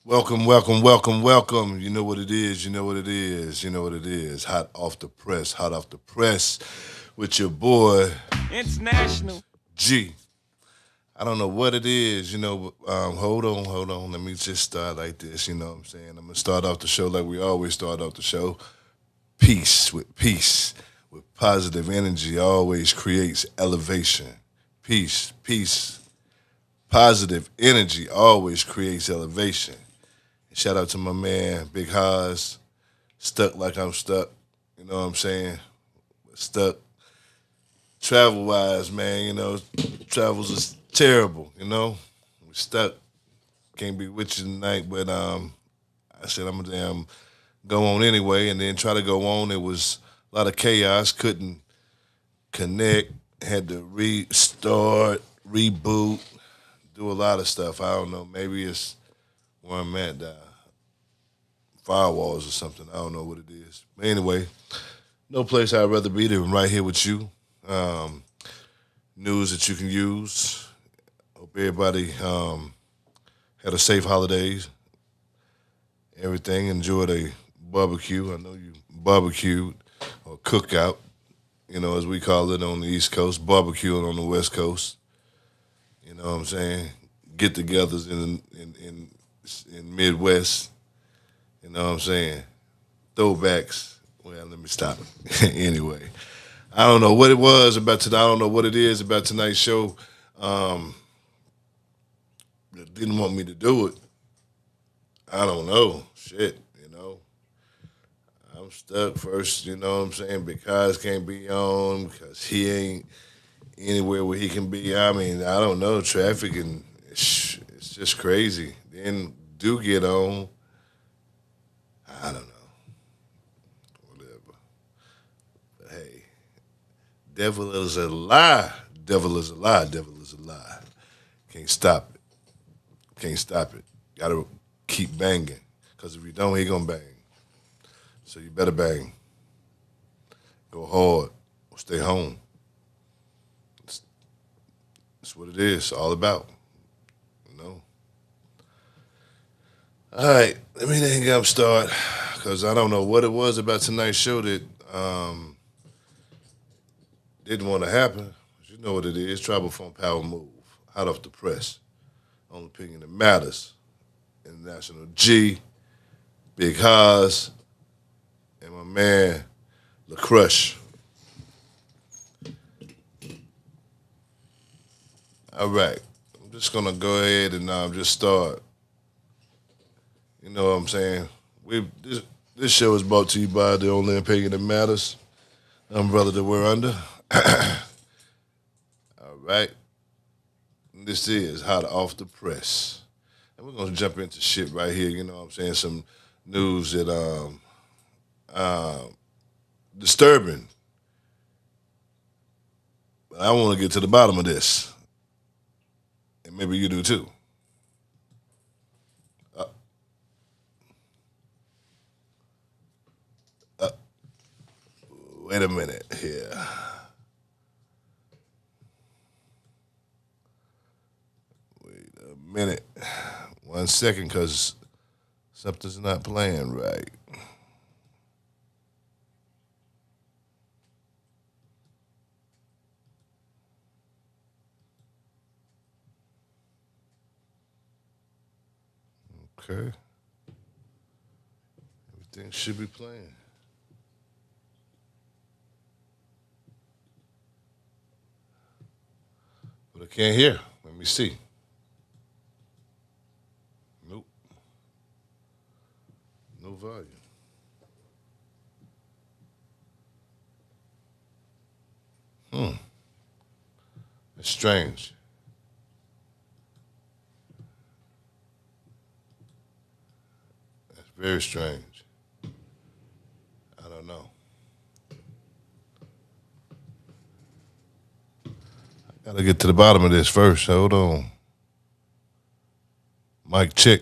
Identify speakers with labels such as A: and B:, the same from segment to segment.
A: Welcome, welcome, welcome, welcome. You know what it is. You know what it is. You know what it is. Hot off the press. Hot off the press with your boy
B: International.
A: G. I don't know what it is. Hold on, hold on. Let me just start like this. You know what I'm saying? I'm gonna start off the show like we always start off the show. Peace with positive energy always creates elevation. Peace. Positive energy always creates elevation. Shout out to my man, Big Haas. Stuck like I'm stuck. You know what I'm saying? Stuck. Travel wise, man, travels is terrible, We're stuck. Can't be with you tonight, but I said I'm gonna damn go on anyway, and then try to go on. It was a lot of chaos. Couldn't connect. Had to restart, reboot, do a lot of stuff. I don't know. Maybe it's where I'm at. Firewalls or something. I don't know what it is. But anyway, no place I'd rather be than right here with you. Um, News that you can use. Hope everybody had a safe holidays. Everything. Enjoyed a barbecue. I know you barbecued or cookout, as we call it on the East Coast, barbecuing on the West Coast. You know what I'm saying? Get togethers in Midwest. You know what I'm saying? Throwbacks. Well, let me stop. Anyway, I don't know what it was about tonight. I don't know what it is about tonight's show. Um, that didn't want me to do it. I don't know. Shit. I'm stuck first, you know what I'm saying? Because can't be on, because he ain't anywhere where he can be. I mean, I don't know. Traffic and it's just crazy. Then do get on. I don't know. Whatever. But hey, devil is a lie. Devil is a lie. Devil is a lie. Can't stop it. Can't stop it. Gotta keep banging. Because if you don't, he gonna bang. So you better bang. Go hard. Or stay home. That's, that's what it is. All about. You know. All right. Let me hang up start. Because I don't know what it was about tonight's show that didn't want to happen. You know what it is. Tribal Phone Power Move. Hot off the press. Only opinion that matters. International G. Big Haas. And my man, La Crush. All right. I'm just gonna go ahead and just start. You know what I'm saying? This show is brought to you by the only opinion that matters. Umbrella that we're under. All right. This is hot off the press. And we're gonna jump into shit right here, you know what I'm saying? Some news that disturbing. But I wanna get to the bottom of this. And maybe you do too. Uh, uh, Wait a minute here. Wait a minute. 1 second, cause something's not playing right. Okay. Everything should be playing. But I can't hear. Let me see. Nope. No volume. Hmm. It's strange. It's very strange. I don't know. Gotta get to the bottom of this first. Hold on. Mike check.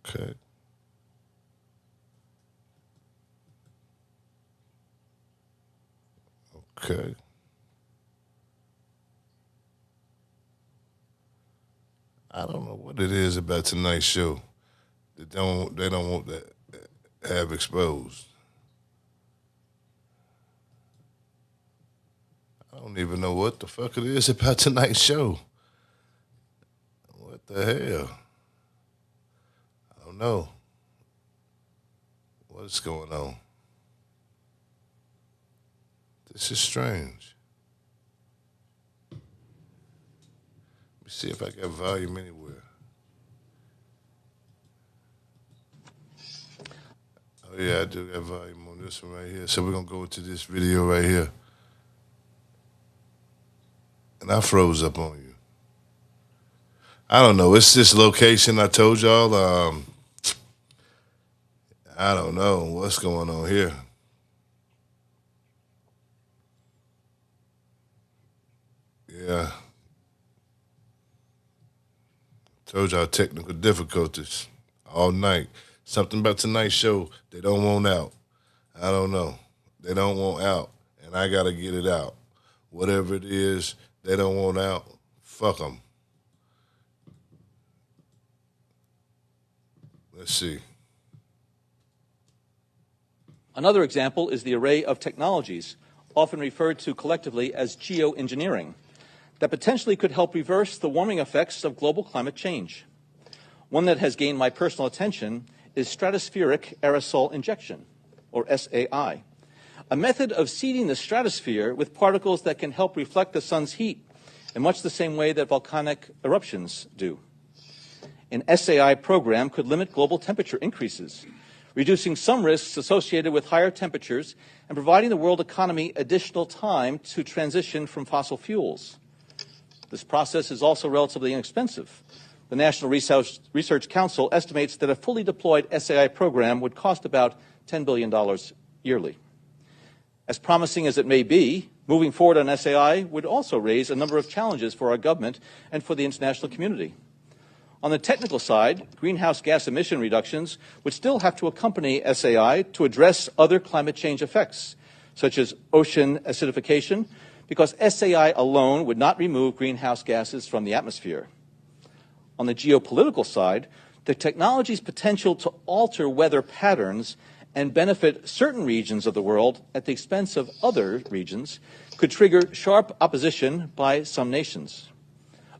A: Okay. Okay. I don't know what it is about tonight's show that they don't want that have exposed. I don't even know what the fuck it is about tonight's show. What the hell? I don't know. What's going on? This is strange. Let me see if I got volume anywhere. Oh yeah, I do got volume on this one right here. So we're gonna go into this video right here. And I froze up on you. I don't know. It's this location I told y'all. I don't know what's going on here. Yeah. Told y'all technical difficulties all night. Something about tonight's show they don't want out. I don't know. They don't want out, and I gotta get it out. Whatever it is they don't want out, fuck them. Let's see.
B: Another example is the array of technologies, often referred to collectively as geoengineering, that potentially could help reverse the warming effects of global climate change. One that has gained my personal attention is stratospheric aerosol injection, or SAI, a method of seeding the stratosphere with particles that can help reflect the sun's heat in much the same way that volcanic eruptions do. An SAI program could limit global temperature increases, reducing some risks associated with higher temperatures and providing the world economy additional time to transition from fossil fuels. This process is also relatively inexpensive. The National Research Council estimates that a fully deployed SAI program would cost about $10 billion yearly. As promising as it may be, moving forward on SAI would also raise a number of challenges for our government and for the international community. On the technical side, greenhouse gas emission reductions would still have to accompany SAI to address other climate change effects, such as ocean acidification, because SAI alone would not remove greenhouse gases from the atmosphere. On the geopolitical side, the technology's potential to alter weather patterns and benefit certain regions of the world at the expense of other regions could trigger sharp opposition by some nations.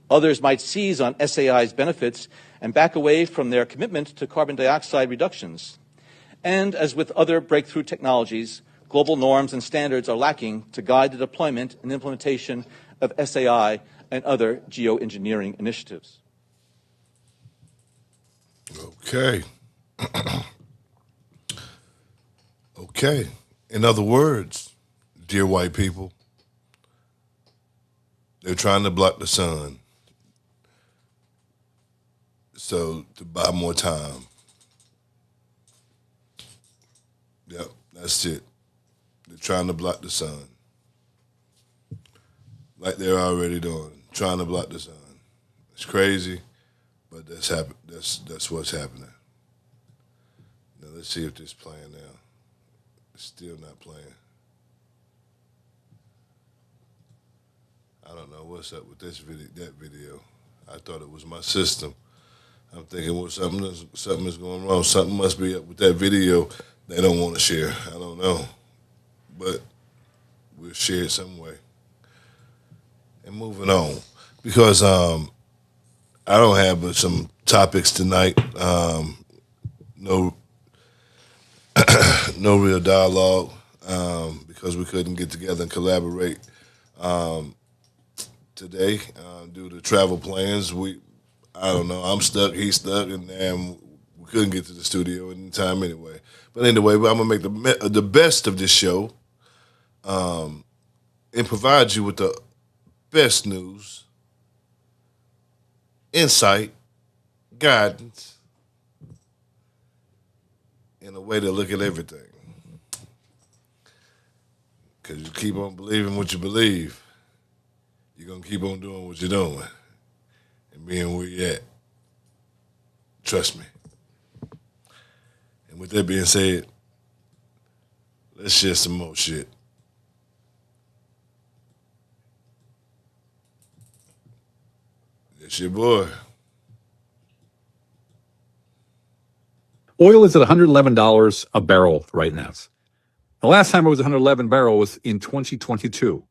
B: Others might seize on SAI's benefits and back away from their commitment to carbon dioxide reductions. And as with other breakthrough technologies, global norms and standards are lacking to guide the deployment and implementation of SAI and other geoengineering initiatives.
A: Okay. Okay. In other words, dear white people, they're trying to block the sun. So to buy more time. Yep, that's it. They're trying to block the sun. Like they're already doing, trying to block the sun. It's crazy, but that's what's happening. Now let's see if this is playing now. It's still not playing. I don't know what's up with that video. I thought it was my system. I'm thinking, well, something is going wrong. Something must be up with that video they don't want to share. I don't know. But we'll share it some way. And moving on. Because I don't have but some topics tonight. No no real dialogue because we couldn't get together and collaborate today due to travel plans. I don't know. I'm stuck. He's stuck, and we couldn't get to the studio in time anyway. But anyway, I'm gonna make the best of this show, and provide you with the best news, insight, guidance, and a way to look at everything. Because you keep on believing what you believe, you're gonna keep on doing what you're doing. And being where you're at. Trust me. And with that being said, let's share some more shit. It's your boy.
C: Oil is at $111 a barrel right now. The last time it was 111 barrel was in 2022.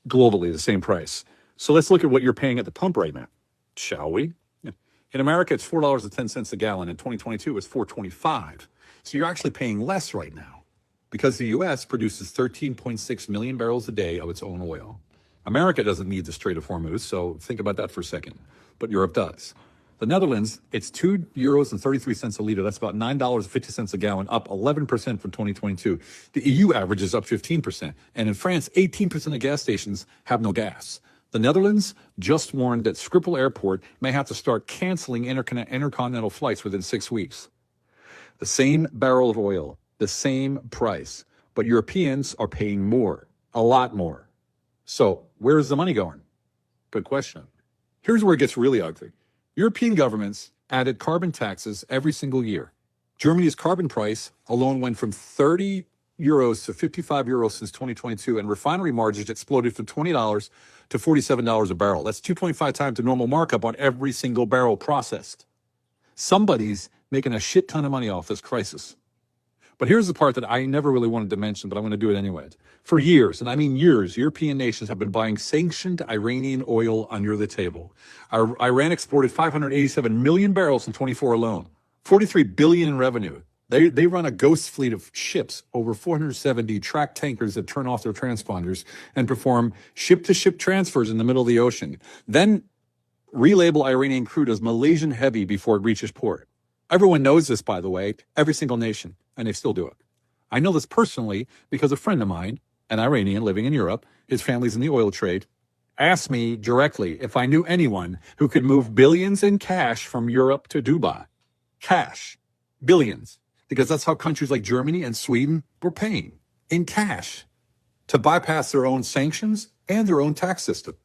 C: Globally, the same price. So let's look at what you're paying at the pump right now, shall we? In America, it's $4.10 a gallon. In 2022, it's $4.25. So you're actually paying less right now because the U.S. produces 13.6 million barrels a day of its own oil. America doesn't need the Strait of Hormuz, so think about that for a second. But Europe does. The Netherlands, it's €2.33 a liter. That's about $9.50 a gallon, up 11% from 2022. The EU average is up 15%. And in France, 18% of gas stations have no gas. The Netherlands just warned that Schiphol Airport may have to start canceling intercontinental flights within 6 weeks. The same barrel of oil, the same price, but Europeans are paying more, a lot more. So where is the money going? Good question. Here's where it gets really ugly. European governments added carbon taxes every single year. Germany's carbon price alone went from 30 euros to 55 euros since 2022, and refinery margins exploded from $20 to $47 a barrel. That's 2.5 times the normal markup on every single barrel processed. Somebody's making a shit ton of money off this crisis. But here's the part that I never really wanted to mention, but I'm going to do it anyway. For years, and I mean years, European nations have been buying sanctioned Iranian oil under the table. Iran exported 587 million barrels in 24 alone, 43 billion in revenue. They run a ghost fleet of ships, over 470 track tankers that turn off their transponders and perform ship-to-ship transfers in the middle of the ocean. Then relabel Iranian crude as Malaysian heavy before it reaches port. Everyone knows this, by the way, every single nation, and they still do it. I know this personally because a friend of mine, an Iranian living in Europe, his family's in the oil trade, asked me directly if I knew anyone who could move billions in cash from Europe to Dubai. Cash. Billions. Because that's how countries like Germany and Sweden were paying, in cash, to bypass their own sanctions and their own tax system.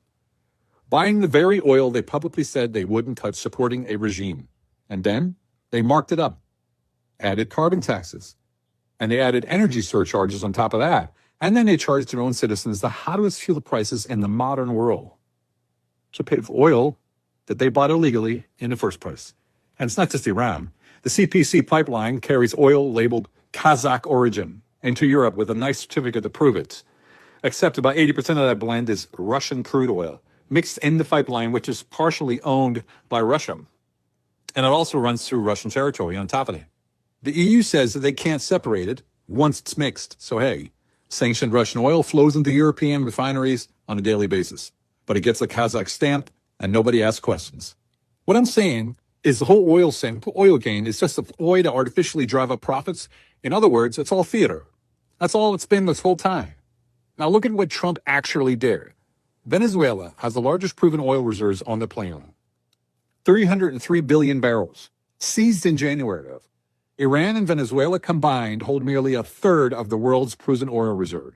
C: Buying the very oil they publicly said they wouldn't touch, supporting a regime. And then they marked it up, added carbon taxes, and they added energy surcharges on top of that. And then they charged their own citizens the hottest fuel prices in the modern world to pay for oil that they bought illegally in the first place. And it's not just Iran. The CPC pipeline carries oil labeled Kazakh origin into Europe with a nice certificate to prove it. Except about 80% of that blend is Russian crude oil mixed in the pipeline, which is partially owned by Russia. And it also runs through Russian territory on top of it. The EU says that they can't separate it once it's mixed. So, hey, sanctioned Russian oil flows into European refineries on a daily basis. But it gets a Kazakh stamp and nobody asks questions. What I'm saying is the whole oil gain is just a ploy to artificially drive up profits. In other words, it's all theater. That's all it's been this whole time. Now look at what Trump actually did. Venezuela has the largest proven oil reserves on the planet. 303 billion barrels, seized in January of. Iran and Venezuela combined hold nearly a third of the world's proven oil reserve.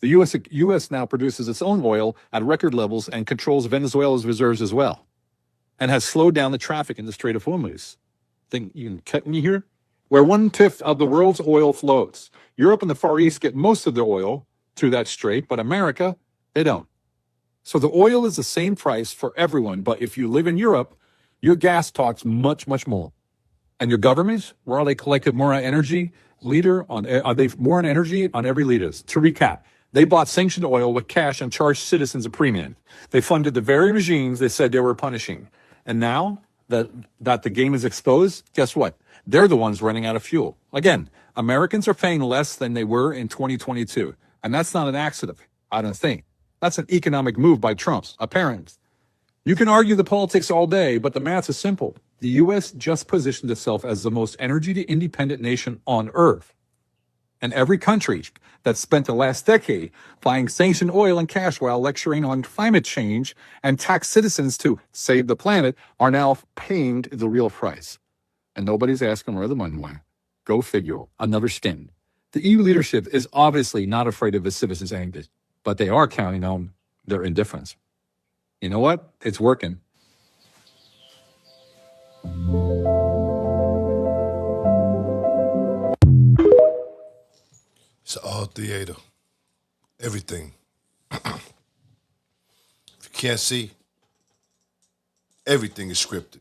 C: The U.S. now produces its own oil at record levels and controls Venezuela's reserves as well, and has slowed down the traffic in the Strait of Hormuz. Think you can cut me here? Where 1/5 of the world's oil flows. Europe and the Far East get most of their oil through that strait, but America, they don't. So the oil is the same price for everyone, but if you live in Europe, your gas talks much, much more. And your governments, where are they collected more energy are they more on energy on every liter? To recap, they bought sanctioned oil with cash and charged citizens a premium. They funded the very regimes they said they were punishing. And now that the game is exposed, guess what? They're the ones running out of fuel. Again, Americans are paying less than they were in 2022. And that's not an accident, I don't think. That's an economic move by Trump's, apparently. You can argue the politics all day, but the math is simple. The U.S. just positioned itself as the most energy-independent nation on Earth. And every country that spent the last decade buying sanctioned oil and cash while lecturing on climate change and tax citizens to save the planet are now paying the real price. And nobody's asking where the money went. Go figure. Another stint. The EU leadership is obviously not afraid of its citizens' anger, but they are counting on their indifference. You know what? It's working.
A: It's all theater. Everything. If you can't see, Everything is scripted.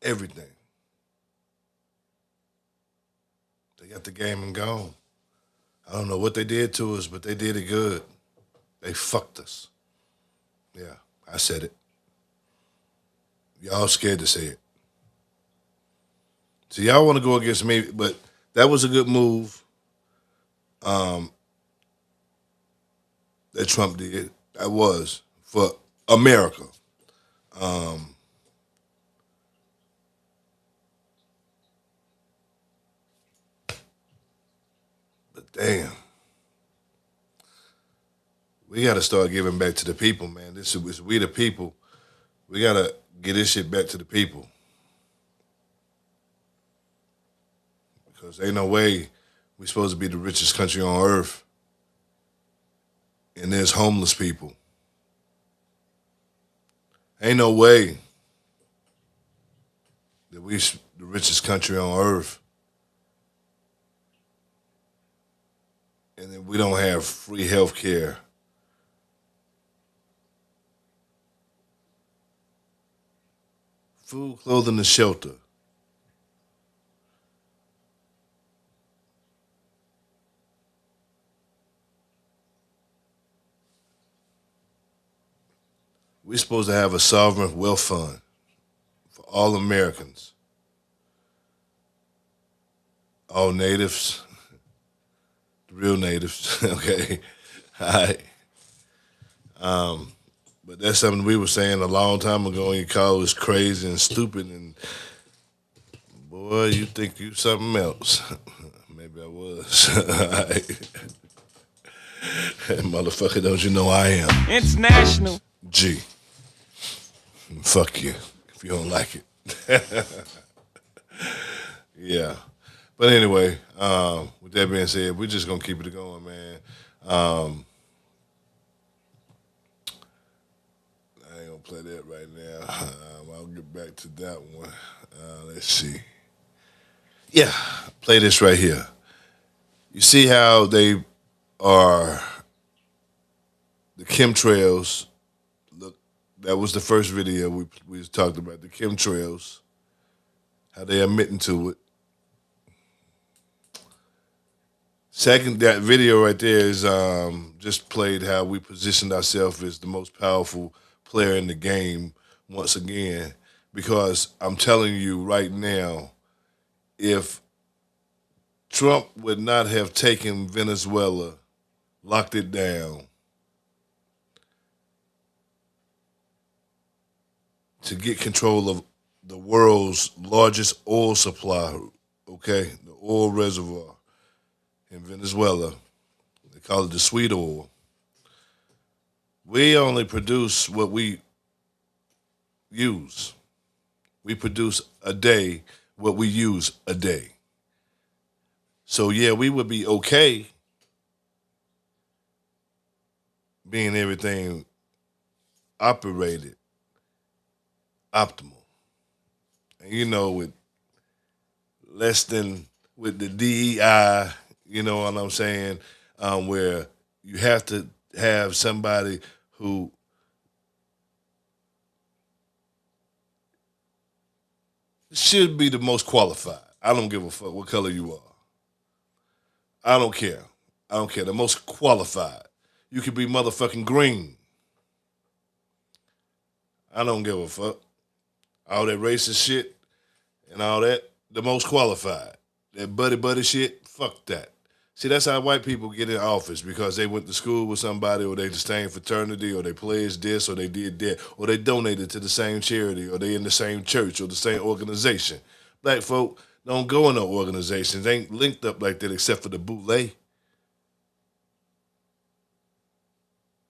A: Everything. They got the game and gone. I don't know what they did to us, but they did it good. They fucked us. Yeah, I said it. Y'all scared to say it. So y'all want to go against me, but that was a good move that Trump did. That was for America. But damn, we got to start giving back to the people, man. This is we the people. We got to get this shit back to the people. Because ain't no way we supposed to be the richest country on earth and there's homeless people. Ain't no way that we the richest country on earth and then we don't have free health care. Food, clothing, and shelter. We're supposed to have a sovereign wealth fund for all Americans, all natives, the real natives, okay? All right. But that's something we were saying a long time ago, and you call us crazy and stupid, and boy, you think you something else. Maybe I was. All right. Motherfucker, don't you know I am?
D: International.
A: G. Fuck you if you don't like it. Yeah. But anyway, with that being said, we're just gonna keep it going, man. I ain't gonna play that right now. I'll get back to that one. Let's see. Yeah, play this right here. You see how they are the chemtrails. Look, that was the first video we talked about, the chemtrails, how they admitting to it. Second, that video right there is just played how we positioned ourselves as the most powerful player in the game once again. Because I'm telling you right now, if Trump would not have taken Venezuela, locked it down, to get control of the world's largest oil supply, okay, the oil reservoir in Venezuela, they call it the sweet oil. We only produce what we use. We produce a day what we use a day. So yeah, we would be okay being everything operated optimal. And you know, with less than with the DEI, you know what I'm saying, where you have to have somebody who should be the most qualified. I don't give a fuck what color you are. I don't care. I don't care. The most qualified. You could be motherfucking green. I don't give a fuck. All that racist shit and all that, the most qualified. That buddy shit, fuck that. See, that's how white people get in office, because they went to school with somebody, or they the same fraternity, or they pledged this, or they did that, or they donated to the same charity, or they in the same church, or the same organization. Black folk don't go in no organizations. They ain't linked up like that except for the boule.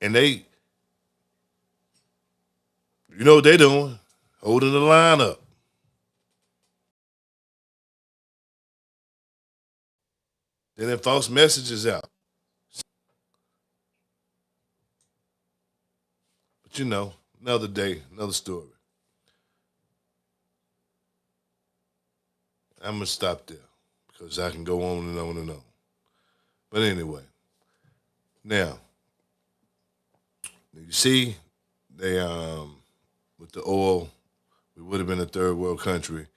A: And they, you know what they doing? Holding the line up. Then the false messages out. But you know, another day, another story. I'm gonna stop there because I can go on and on and on. But anyway, now you see they with the oil, we would have been a third world country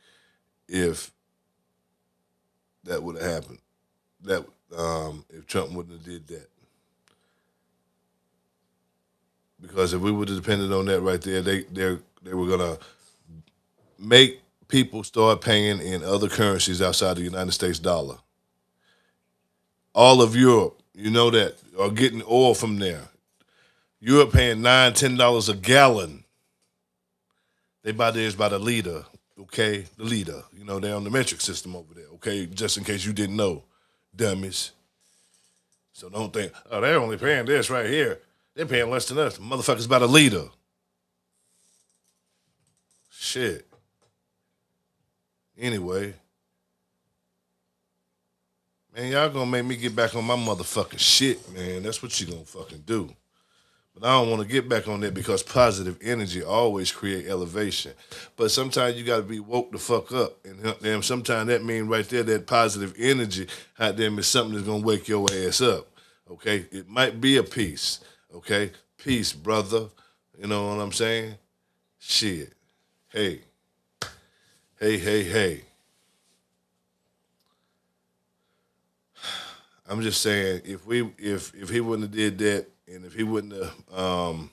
A: if that would have happened. That if Trump wouldn't have did that. Because if we would have depended on that right there, they were gonna make people start paying in other currencies outside the United States dollar. All of Europe, you know that, are getting oil from there. Europe paying $9, $10 a gallon. They buy theirs by the liter, okay? The liter. You know, they're on the metric system over there, okay? Just in case you didn't know, dummies. So don't think, oh, they're only paying this right here. They're paying less than us. Motherfuckers by the liter. Shit. Anyway. Man, y'all gonna make me get back on my motherfucking shit, man. That's what you gonna fucking do. But I don't want to get back on that because positive energy always create elevation. But sometimes you got to be woke the fuck up. And sometimes that means right there, that positive energy, out there is something that's going to wake your ass up. Okay? It might be a peace. Okay? Peace, brother. You know what I'm saying? Shit. Hey. Hey, hey, hey. I'm just saying, if he wouldn't have did that, and if he wouldn't have,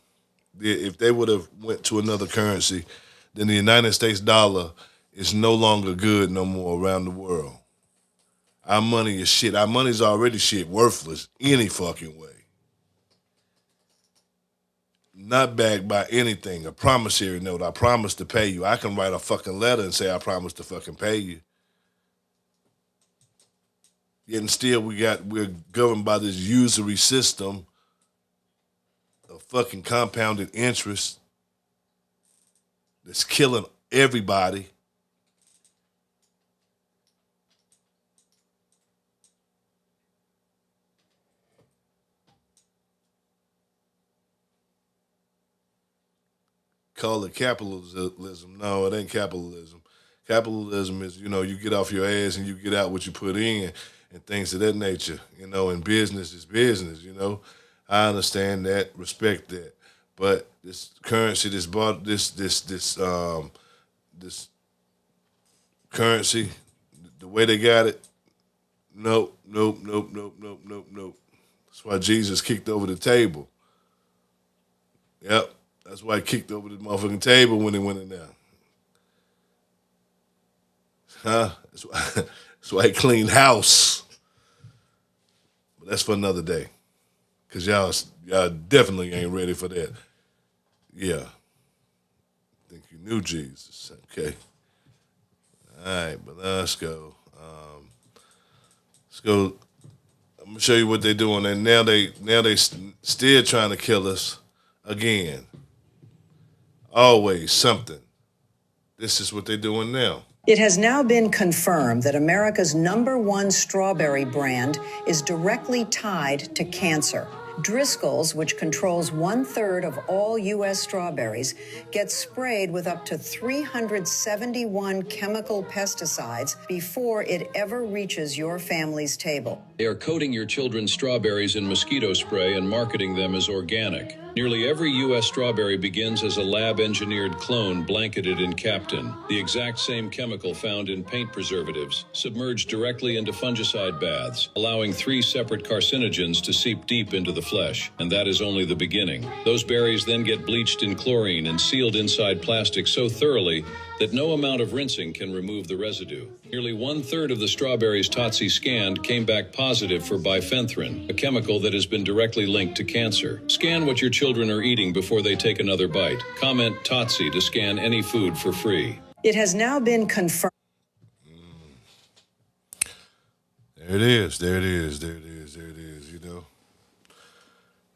A: if they would have went to another currency, then the United States dollar is no longer good no more around the world. Our money is shit. Our money's already shit, worthless any fucking way. Not backed by anything. A promissory note. I promise to pay you. I can write a fucking letter and say I promise to fucking pay you. Yet and still we're governed by this usury system of fucking compounded interest that's killing everybody. Call it capitalism. No, it ain't capitalism. Capitalism is, you get off your ass and you get out what you put in and things of that nature, and business is business, I understand that, respect that. But this currency, this currency, the way they got it, nope, nope, nope, nope, nope, nope, nope. That's why Jesus kicked over the table. Yep, that's why he kicked over the motherfucking table when he went in there. Huh? That's why he cleaned house. But that's for another day. Because y'all definitely ain't ready for that. Yeah. I think you knew Jesus. Okay. All right, but let's go. Let's go. I'm gonna show you what they're doing, and now they still trying to kill us again. Always something. This is what they're doing now.
D: It has now been confirmed that America's #1 strawberry brand is directly tied to cancer. Driscoll's, which controls 1/3 of all U.S. strawberries, gets sprayed with up to 371 chemical pesticides before it ever reaches your family's table.
E: They are coating your children's strawberries in mosquito spray and marketing them as organic. Nearly every U.S. strawberry begins as a lab-engineered clone blanketed in Captain, the exact same chemical found in paint preservatives, submerged directly into fungicide baths, allowing 3 separate carcinogens to seep deep into the flesh. And that is only the beginning. Those berries then get bleached in chlorine and sealed inside plastic so thoroughly that no amount of rinsing can remove the residue. Nearly 1/3 of the strawberries Totsie scanned came back positive for bifenthrin, a chemical that has been directly linked to cancer. Scan what your children are eating before they take another bite. Comment Totsie to scan any food for free.
D: It has now been confirmed.
A: There it is.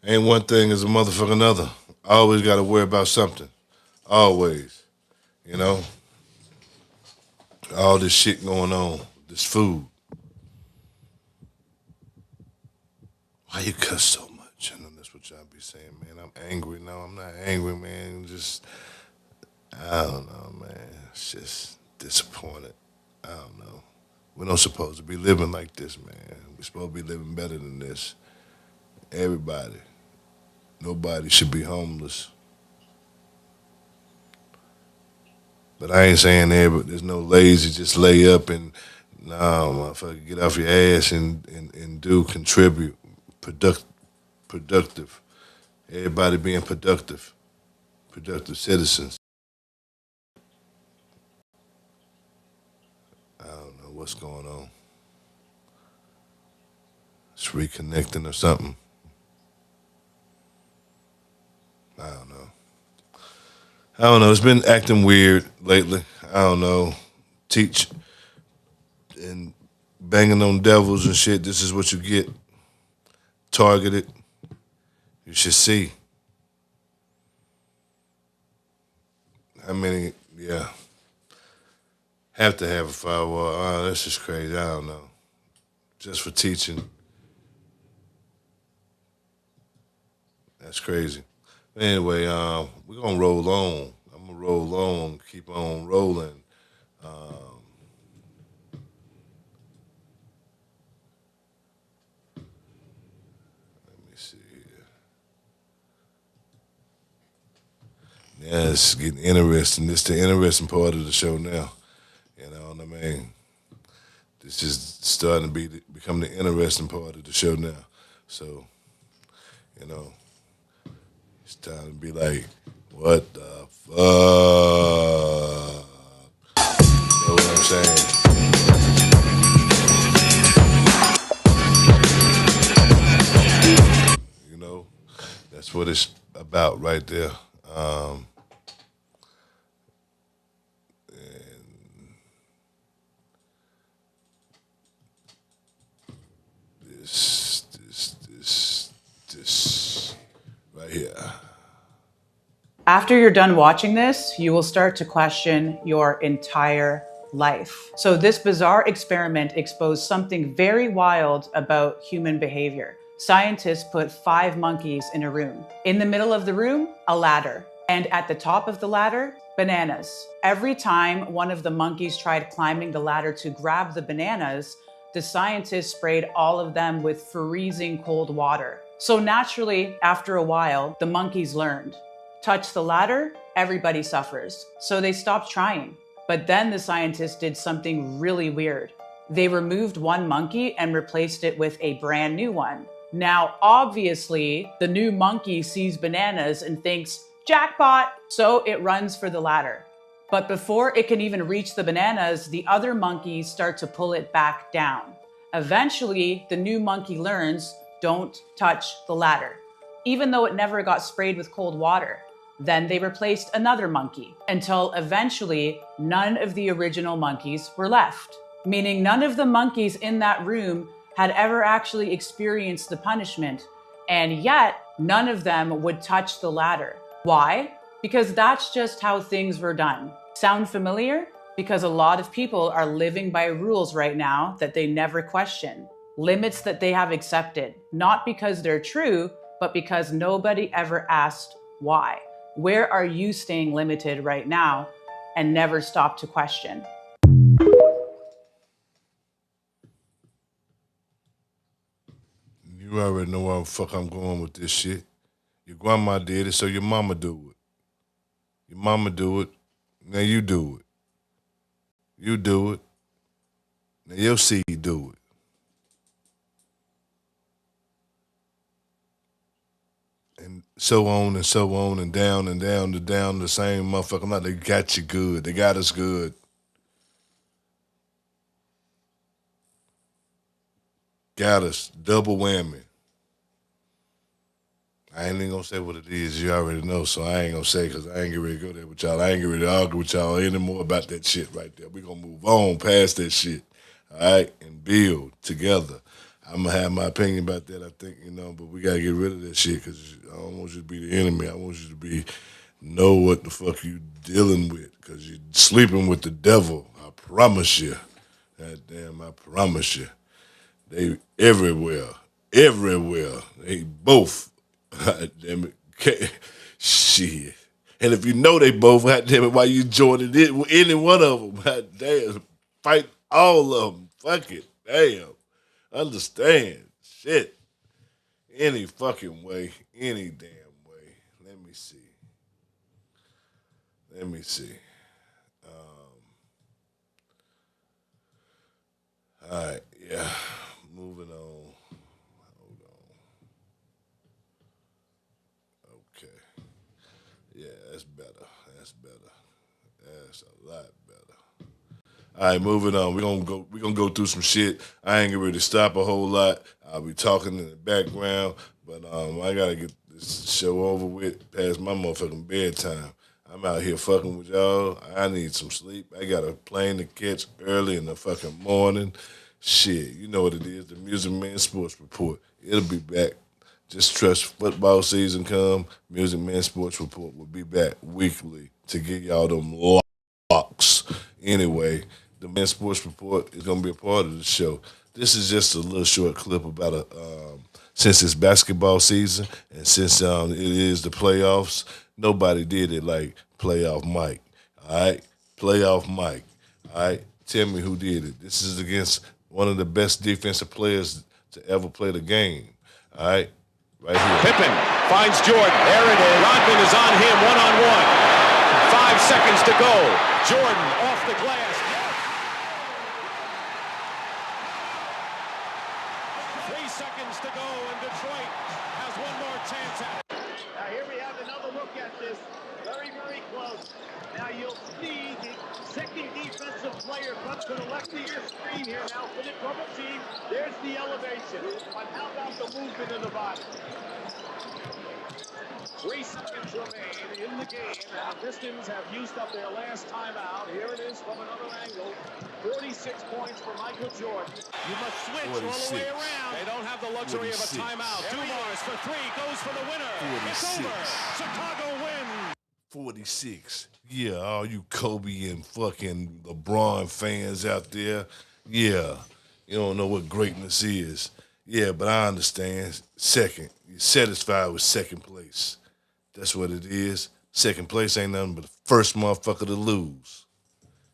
A: Ain't one thing as a motherfucker another. I always got to worry about something. Always. All this shit going on. This food. Why you cuss so much? I know that's what y'all be saying, man. I'm angry. No, I'm not angry, man. I don't know, man. It's just disappointed. I don't know. We don't supposed to be living like this, man. We're supposed to be living better than this. Everybody. Nobody should be homeless. But I ain't saying there's no lazy, just lay up and, nah, motherfucker, get off your ass and do, contribute, productive. Everybody being productive citizens. I don't know what's going on. It's reconnecting or something. I don't know. I don't know. It's been acting weird lately. I don't know. Teach and banging on devils and shit. This is what you get. Targeted. You should see. How many, yeah. Have to have a firewall. Oh, that's just crazy. I don't know. Just for teaching. That's crazy. Anyway, we're gonna roll on. I'm gonna roll on, keep on rolling. Let me see here. Yeah, it's getting interesting. This is the interesting part of the show now. You know what I mean? This is starting to become the interesting part of the show now. So, you know, it's time to be like, what the fuck? You know what I'm saying? You know, that's what it's about right there. This right here.
F: After you're done watching this, you will start to question your entire life. So this bizarre experiment exposed something very wild about human behavior. Scientists put 5 monkeys in a room. In the middle of the room, a ladder. And at the top of the ladder, bananas. Every time one of the monkeys tried climbing the ladder to grab the bananas, the scientists sprayed all of them with freezing cold water. So naturally, after a while, the monkeys learned. Touch the ladder, everybody suffers. So they stopped trying. But then the scientists did something really weird. They removed one monkey and replaced it with a brand new one. Now, obviously, the new monkey sees bananas and thinks, jackpot! So it runs for the ladder. But before it can even reach the bananas, the other monkeys start to pull it back down. Eventually, the new monkey learns, don't touch the ladder, even though it never got sprayed with cold water. Then they replaced another monkey until eventually none of the original monkeys were left, meaning none of the monkeys in that room had ever actually experienced the punishment, and yet none of them would touch the ladder. Why? Because that's just how things were done. Sound familiar? Because a lot of people are living by rules right now that they never question. Limits that they have accepted, not because they're true, but because nobody ever asked why. Where are you staying limited right now and never stop to question?
A: You already know where the fuck I'm going with this shit. Your grandma did it, so your mama do it. Your mama do it, now you do it. You do it, now your seed do it. And so on and so on and down the same motherfucker. Like, they got you good. They got us good. Got us. Double whammy. I ain't even gonna say what it is. You already know, so I ain't gonna say because I ain't getting ready to go there with y'all. I ain't getting ready to argue with y'all anymore about that shit right there. We gonna move on past that shit, all right, and build together. I'm gonna have my opinion about that, I think, but we gotta get rid of that shit because I don't want you to be the enemy. I want you to know what the fuck you dealing with because you're sleeping with the devil. I promise you. God damn, I promise you. They everywhere. They both. God damn it. Shit. And if you know they both, God damn it, why you joining it? Any one of them, God damn. Fight all of them. Fuck it. Damn. Understand. Shit. Any fucking way. Any damn way. Let me see. All right, yeah. Moving on. Hold on. Okay. Yeah, that's better. That's better. That's a lot better. All right, moving on. We're gonna go through some shit. I ain't gonna really stop a whole lot. I'll be talking in the background, but I gotta get this show over with past my motherfucking bedtime. I'm out here fucking with y'all. I need some sleep. I got a plane to catch early in the fucking morning. Shit, you know what it is. The Music Man Sports Report. It'll be back. Just trust football season come. Music Man Sports Report will be back weekly to get y'all them locks. Anyway, the Man Sports Report is gonna be a part of the show. This is just a little short clip about since it's basketball season and since it is the playoffs, nobody did it like Playoff Mike. All right, Playoff Mike. All right, tell me who did it. This is against one of the best defensive players to ever play the game. All right, right here.
G: Pippen finds Jordan. There it is. Rodman is on him one-on-one. 5 seconds to go. Jordan off the glass. 3 seconds to go, and Detroit has one more chance at it.
H: Now here we have another look at this. Very, very close. Now you'll see the second defensive player comes to the left of your screen here now for the double team. There's the elevation. But how about the movement of the body? 3 seconds remain in the game. Now the Pistons have used up their last timeout. Here it is from another angle. 46 points for Michael Jordan.
G: You must switch all the way around. They don't have the luxury of a timeout. Dumars for 3, goes for the winner.
A: 46.
G: It's over. Chicago wins.
A: 46. Yeah, all you Kobe and fucking LeBron fans out there. Yeah, you don't know what greatness is. Yeah, but I understand. Second, you're satisfied with second place. That's what it is. Second place ain't nothing but the first motherfucker to lose.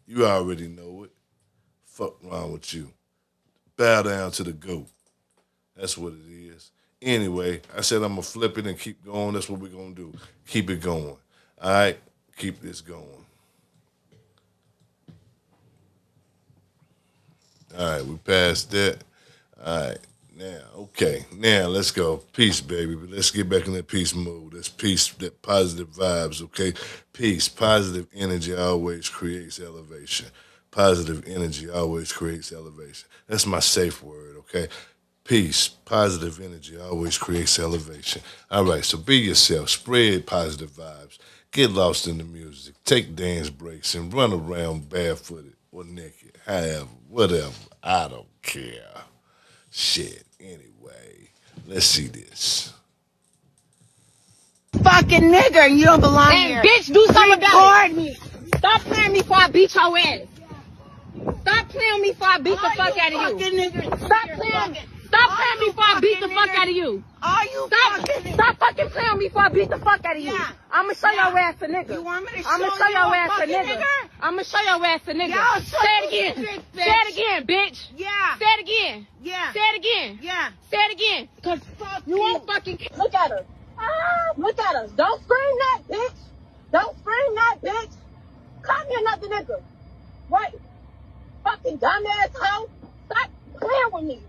A: You already know it. Fuck wrong with you. Bow down to the GOAT. That's what it is. Anyway, I said I'm going to flip it and keep going. That's what we're going to do. Keep it going. All right? Keep this going. All right, we passed that. All right. Now let's go. Peace, baby. But let's get back in that peace mode. That's peace, that positive vibes, okay? Peace, positive energy always creates elevation. Positive energy always creates elevation. That's my safe word, okay? Peace, positive energy always creates elevation. All right, so be yourself. Spread positive vibes. Get lost in the music. Take dance breaks and run around barefooted or naked. However, whatever. I don't care. Shit. Anyway, let's see this.
I: Fucking nigger, and you don't belong here.
J: And bitch, do something about it.
I: Me.
J: Stop playing me before I beat your ass. Stop playing me before I beat the fuck out of you. Stop playing me before I beat the fuck out of you.
I: Are you
J: Stop fucking playing me before I beat the fuck out of you.
I: Yeah.
J: I'ma show your ass a nigga.
I: You want me to
J: I'ma show
I: you
J: your
I: a
J: ass a
I: fucking
J: nigga. I'ma show your ass a nigga.
I: Y'all show
J: Say it
I: you
J: again.
I: a trick,
J: Say it again, bitch.
I: Yeah.
J: Say it again.
I: Yeah.
J: Say it again.
I: Yeah.
J: Say it again. Cause
I: Fuck
J: you won't fucking look at her. Look at her. Don't scream that, bitch. Don't scream that, bitch. Call me another nigga. Right. Fucking dumbass hoe. Stop playing with me.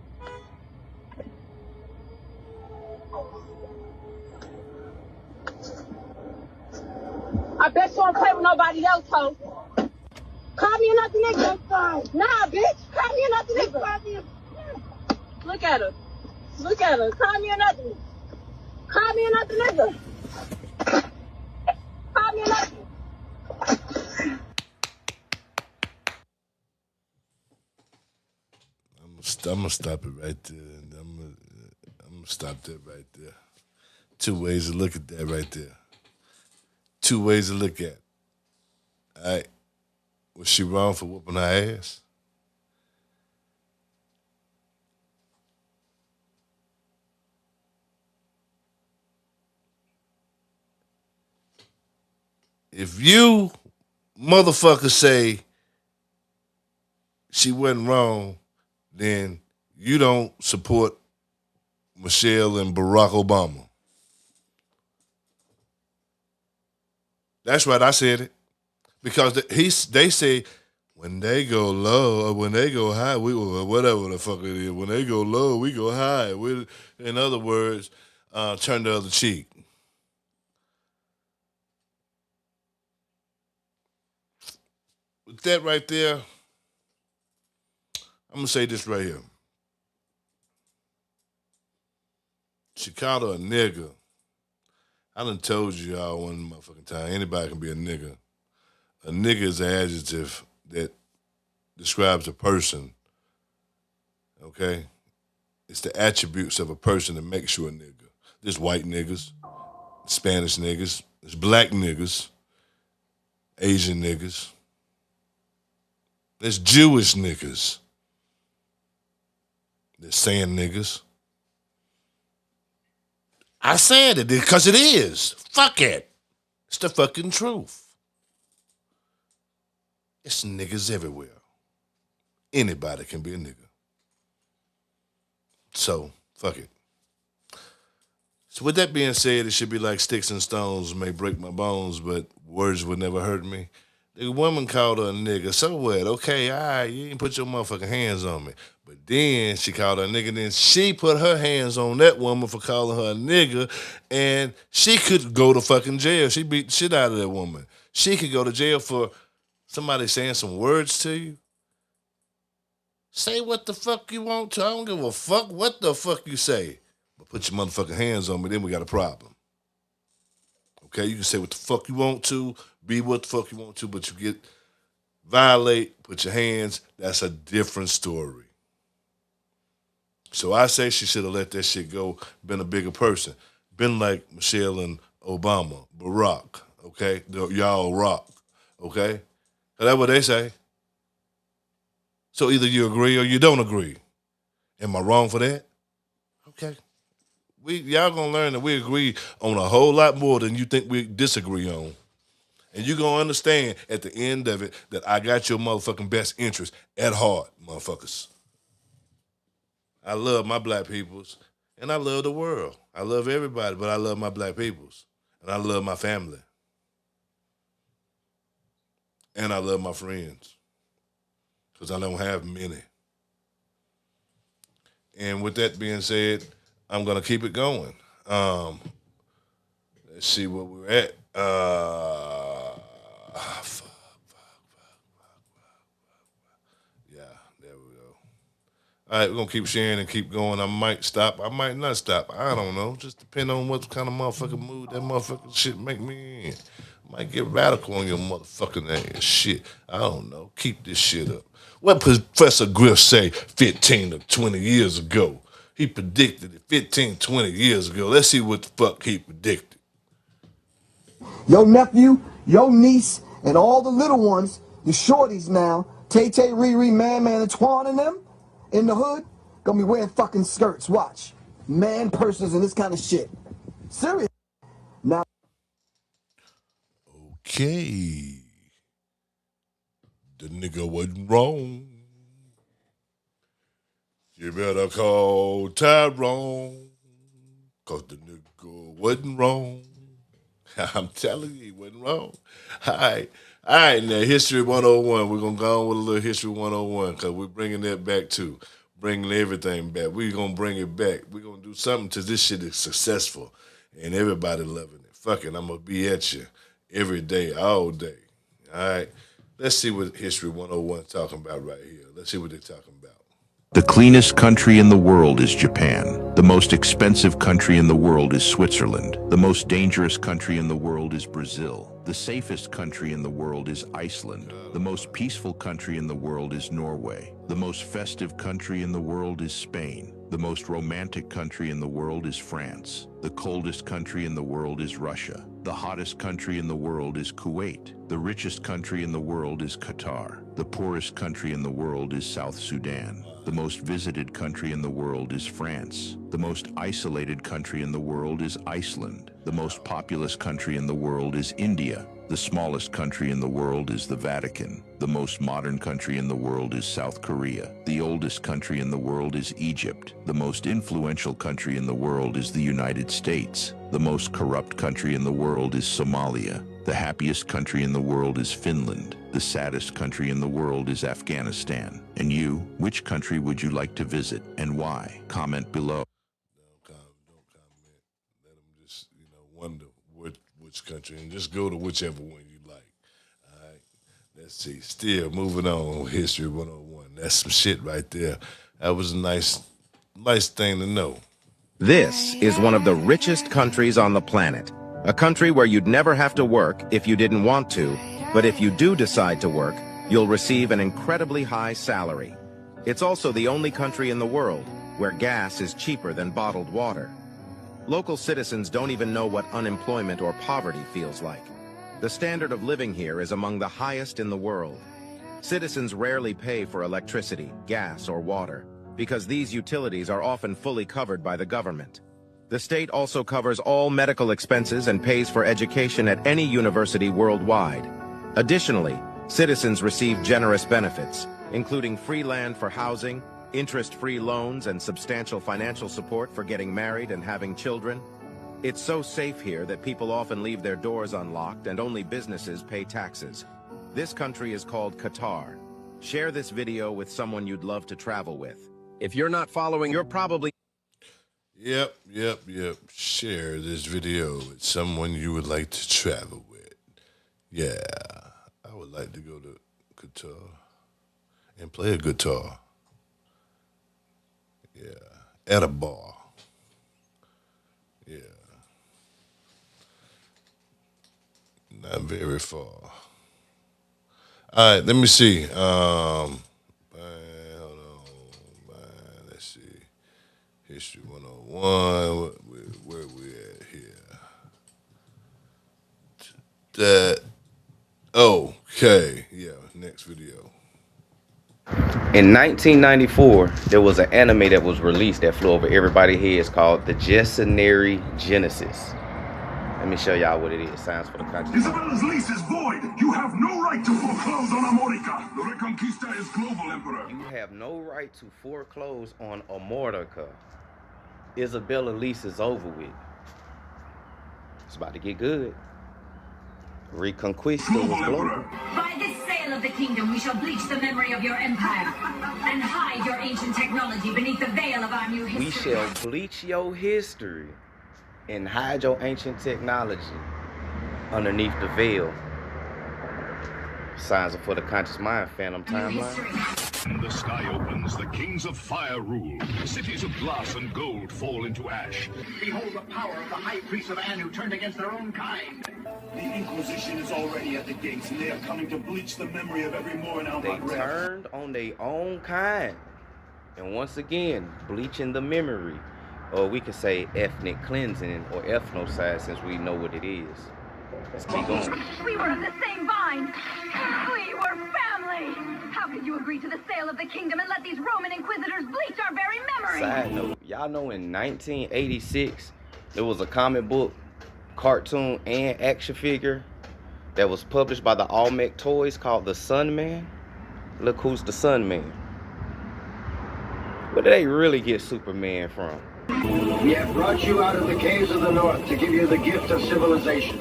J: I bet you don't play with nobody else, hoe. Call me another nigga. Nah, bitch. Call me another nigga. Look at her. Look at her. Call me another one. Call me another nigga. Call me another one.
A: I'm gonna stop it right there. I'm gonna stop that right there. 2 ways to look at that right there. 2 ways to look at it. All right. Was she wrong for whooping her ass? If you motherfuckers say she wasn't wrong, then you don't support Michelle and Barack Obama. That's right, I said it. Because they say When they go low or when they go high, we will, whatever the fuck it is. When they go low, we go high. In other words, turn the other cheek. With that right there, I'm gonna say this right here. She called her a nigga. I done told you y'all one motherfucking time. Anybody can be a nigga. A nigga is an adjective that describes a person. Okay? It's the attributes of a person that makes you a nigga. There's white niggas, Spanish niggas, there's black niggas, Asian niggas, there's Jewish niggas, there's sand niggas. I said it because it is. Fuck it. It's the fucking truth. It's niggas everywhere. Anybody can be a nigga. So, fuck it. So with that being said, it should be like sticks and stones may break my bones, but words would never hurt me. The woman called her a nigga. So what? Okay, all right, you ain't put your motherfucking hands on me. But then she called her a nigga. Then she put her hands on that woman for calling her a nigga, and she could go to fucking jail. She beat the shit out of that woman. She could go to jail for somebody saying some words to you. Say what the fuck you want to. I don't give a fuck what the fuck you say. But put your motherfucking hands on me, then we got a problem. Okay, you can say what the fuck you want to, be what the fuck you want to, but you get violate, put your hands, that's a different story. So I say she should have let that shit go, been a bigger person. Been like Michelle and Obama, Barack, okay? Y'all rock, okay? That's what they say. So either you agree or you don't agree. Am I wrong for that? Okay. Y'all gonna learn that we agree on a whole lot more than you think we disagree on. And you're gonna understand at the end of it that I got your motherfucking best interest at heart, motherfuckers. I love my black peoples, and I love the world. I love everybody, but I love my black peoples. And I love my family. And I love my friends. Because I don't have many. And with that being said, I'm going to keep it going. Let's see where we're at. Yeah, there we go. All right, we're going to keep sharing and keep going. I might stop. I might not stop. I don't know. Just depend on what kind of motherfucking mood that motherfucking shit make me in. Might get radical on your motherfucking ass. Shit. I don't know. Keep this shit up. What Professor Griff say 15 to 20 years ago? He predicted it 15, 20 years ago. Let's see what the fuck he predicted.
K: Your nephew, your niece, and all the little ones, the shorties now, Tay-Tay, Riri, Man, and Twan and them, in the hood, gonna be wearing fucking skirts. Watch. Man purses and this kind of shit. Serious. Now.
A: Okay. The nigga wasn't wrong. You better call Tyrone, cause the nigga wasn't wrong. I'm telling you, he wasn't wrong. All right, now History 101. We're going to go on with a little History 101 because we're bringing that back too. Bringing everything back. We're going to bring it back. We're going to do something till this shit is successful and everybody loving it. Fuck it, I'm going to be at you every day, all day. All right, let's see what History 101 is talking about right here. Let's see what they're talking about.
L: The cleanest country in the world is Japan. The most expensive country in the world is Switzerland. The most dangerous country in the world is Brazil. The safest country in the world is Iceland. The most peaceful country in the world is Norway. The most festive country in the world is Spain. The most romantic country in the world is France. The coldest country in the world is Russia. The hottest country in the world is Kuwait. The richest country in the world is Qatar. The poorest country in the world is South Sudan. The most visited country in the world is France. The most isolated country in the world is Iceland. The most populous country in the world is India. The smallest country in the world is the Vatican. The most modern country in the world is South Korea. The oldest country in the world is Egypt. The most influential country in the world is the United States. The most corrupt country in the world is Somalia. The happiest country in the world is Finland. The saddest country in the world is Afghanistan. And you, which country would you like to visit and why? Comment below.
A: Don't comment. Let them just, wonder which country, and just go to whichever one you like. All right. Let's see. Still moving on. History 101. That's some shit right there. That was a nice thing to know.
M: This is one of the richest countries on the planet. A country where you'd never have to work if you didn't want to, but if you do decide to work, you'll receive an incredibly high salary. It's also the only country in the world where gas is cheaper than bottled water. Local citizens don't even know what unemployment or poverty feels like. The standard of living here is among the highest in the world. Citizens rarely pay for electricity, gas, or water, because these utilities are often fully covered by the government. The state also covers all medical expenses and pays for education at any university worldwide. Additionally, citizens receive generous benefits, including free land for housing, interest-free loans, and substantial financial support for getting married and having children. It's so safe here that people often leave their doors unlocked and only businesses pay taxes. This country is called Qatar. Share this video with someone you'd love to travel with. If you're not following, you're probably...
A: Yep. Share this video with someone you would like to travel with. Yeah, I would like to go to Qatar and play a guitar. Yeah, at a bar. Yeah. Not very far. All right, let me see. Hold on. Let's see. History 101. Where we at here? Okay. Yeah, next video.
N: In 1994, there was an anime that was released that flew over everybody's heads called The Jessenary Genesis. Let me show y'all what it is. Signs for the country.
O: Isabella's lease is void. You have no right to foreclose on Amorica. The Reconquista is global, Emperor.
N: You have no right to foreclose on Amorica. Isabella's lease is over with. It's about to get good. Reconquista was global.
P: By this sale of the kingdom, we shall bleach the memory of your empire and hide your ancient technology beneath the veil of our new history.
N: We shall bleach your history and hide your ancient technology underneath the veil. Signs are for the conscious mind, Phantom Timeline.
O: The sky opens, the kings of fire rule. Cities of glass and gold fall into ash.
H: Behold the power of the high priests of Anu turned against their own kind.
O: The Inquisition is already at the gates, and they are coming to bleach the memory of every Moor now.
N: They turned on their own kind. And once again, bleaching the memory. Or we could say ethnic cleansing or ethnocide, since we know what it is. Let's keep going.
P: We were of the same vine. We were family. How could you agree to the sale of the kingdom and let these Roman inquisitors bleach our very memory?
N: Side note, y'all know in 1986, there was a comic book, cartoon, and action figure that was published by the Olmec Toys called The Sun Man. Look who's the Sun Man. Where did they really get Superman from?
Q: We have brought you out of the caves of the north to give you the gift of civilization.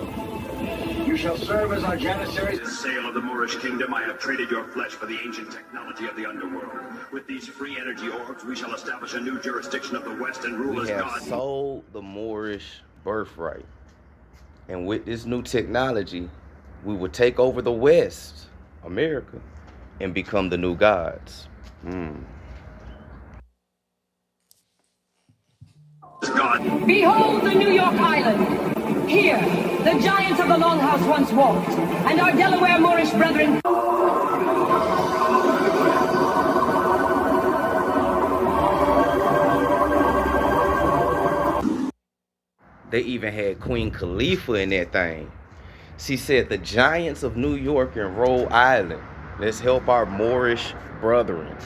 Q: You shall serve as our janissaries.
O: In the sale of the Moorish kingdom, I have traded your flesh for the ancient technology of the underworld. With these free energy orbs, we shall establish a new jurisdiction of the West and rule as God.
N: We have sold the Moorish birthright. And with this new technology, we will take over the West, America, and become the new gods.
P: Behold the New York Island. Here, the giants of the Longhouse once walked, and our Delaware Moorish brethren.
N: They even had Queen Khalifa in that thing. She said, the giants of New York and Rhode Island, let's help our Moorish brethren.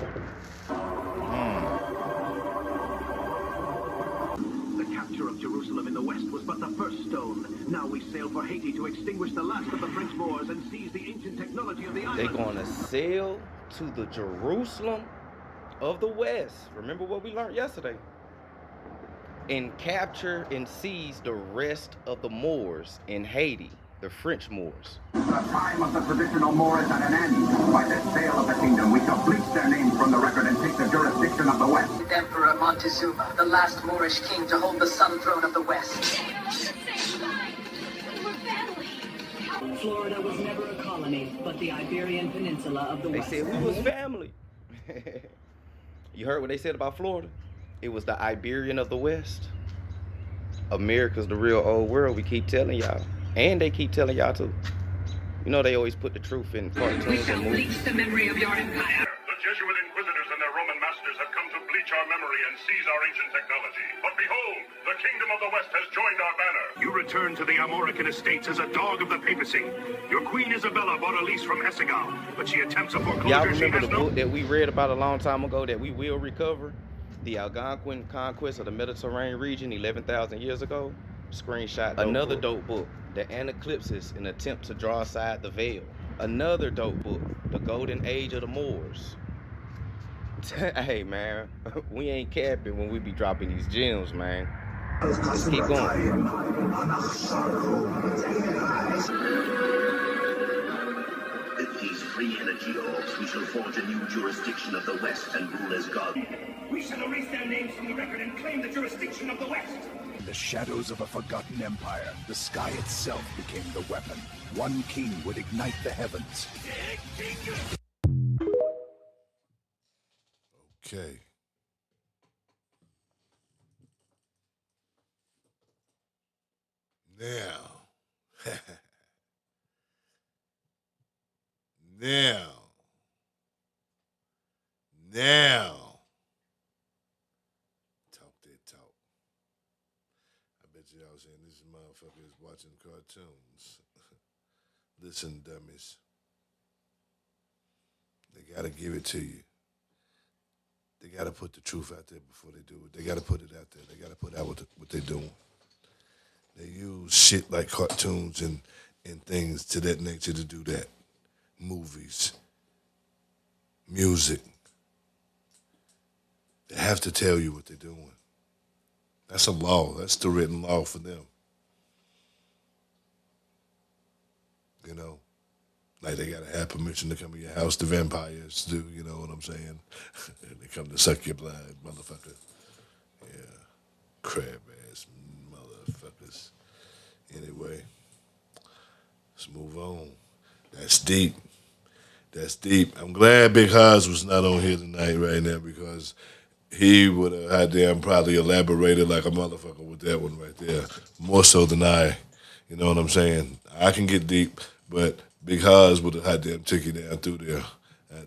H: Jerusalem in the west was but the first stone. Now we sail for Haiti to extinguish the last of the French Moors and seize the ancient technology of the island.
N: They're going to sail to the Jerusalem of the west. Remember what we learned yesterday? And capture and seize the rest of the Moors in Haiti. the French Moors.
O: The time of the traditional Moor is at an end. By the sale of the kingdom, we shall bleach their names from the record and take the jurisdiction of the West.
R: Emperor Montezuma, the last Moorish king to hold the sun throne of the West.
S: Florida was never a colony, but the Iberian Peninsula of the West.
N: They said we was family. You heard what they said about Florida? It was the Iberian of the West. America's the real old world, we keep telling y'all. And they keep telling y'all too. You know they always put the truth in cartoons and movies.
S: Bleach the memory of your empire.
O: The Jesuit inquisitors and their Roman masters have come to bleach our memory and seize our ancient technology. But behold, the kingdom of the West has joined our banner. You return to the Armorican estates as a dog of the papacy. Your queen Isabella bought a lease from Essegal, but she attempts a foreclosure.
N: Y'all remember the book that we read about a long time ago that we will recover? The Algonquin conquest of the Mediterranean region 11,000 years ago? Screenshot. Another dope book, The Anaclipsis, an attempt to draw aside the veil. Another dope book, The Golden Age of the Moors. Hey man, we ain't capping when we be dropping these gems, man. Let's keep going.
O: With these free energy orbs, we shall forge a new jurisdiction of the West and rule as God.
H: We shall erase their names from the record and claim the jurisdiction of the West.
T: In the shadows of a forgotten empire, the sky itself became the weapon. One king would ignite the heavens.
A: Okay. Now. Now. Talk that talk. I bet you all saying this motherfucker is watching cartoons. Listen, dummies. They gotta give it to you. They got to put the truth out there before they do it. They got to put it out there. They got to put out what they're doing. They use shit like cartoons and things to that nature to do that. Movies, music. They have to tell you what they're doing. That's a law. That's the written law for them. You know? Like they gotta have permission to come to your house. The vampires do, you know what I'm saying? They come to suck your blood, motherfucker. Yeah, crab ass motherfuckers. Anyway, let's move on. That's deep. That's deep. I'm glad Big Haas was not on here tonight right now because he would have had them probably elaborated like a motherfucker with that one right there. More so than I. You know what I'm saying? I can get deep, but Big Haas would have had them take you down through there.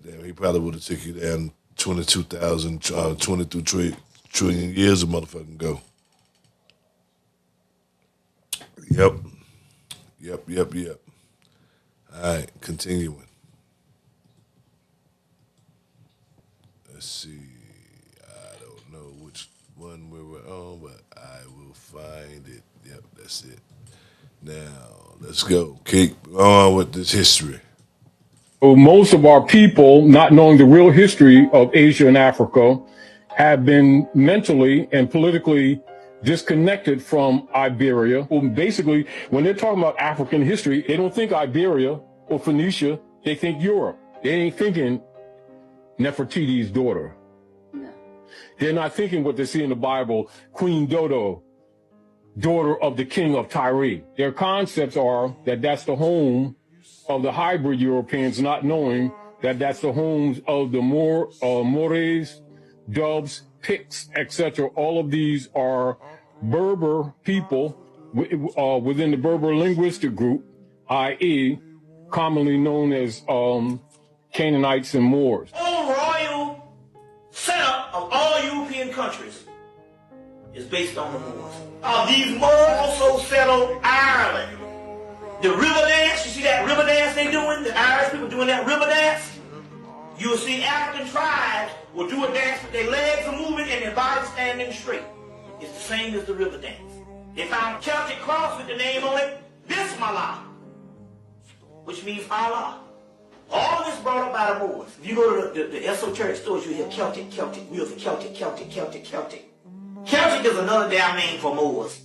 A: Damn, he probably would have took you down 22 trillion years of motherfucking go. Yep. All right, continuing. Let's see. I don't know which one we were on, but I will find it. Yep, that's it. Now, let's go. Keep on with this history.
U: So most of our people, not knowing the real history of Asia and Africa, have been mentally and politically disconnected from Iberia. Well, basically, when they're talking about African history, they don't think Iberia or Phoenicia, they think Europe. They ain't thinking Nefertiti's daughter. No. They're not thinking what they see in the Bible, Queen Dodo, daughter of the king of Tyre. Their concepts are that that's the home of the hybrid Europeans, not knowing that that's the homes of the Moors, Dubs, Picts, etc. All of these are Berber people within the Berber linguistic group, i.e., commonly known as Canaanites and Moors.
V: All royal setup of all European countries is based on the Moors. These Moors also settled Ireland. The river dance, you see that river dance they doing? The Irish people doing that river dance? You'll see African tribes will do a dance with their legs are moving and their bodies standing straight. It's the same as the river dance. They found a Celtic cross with the name on it, Bismillah, which means Allah. All of this brought up by the Moors. If you go to the esoteric stores, you hear Celtic, we'll say Celtic. Celtic is another damn name for Moors.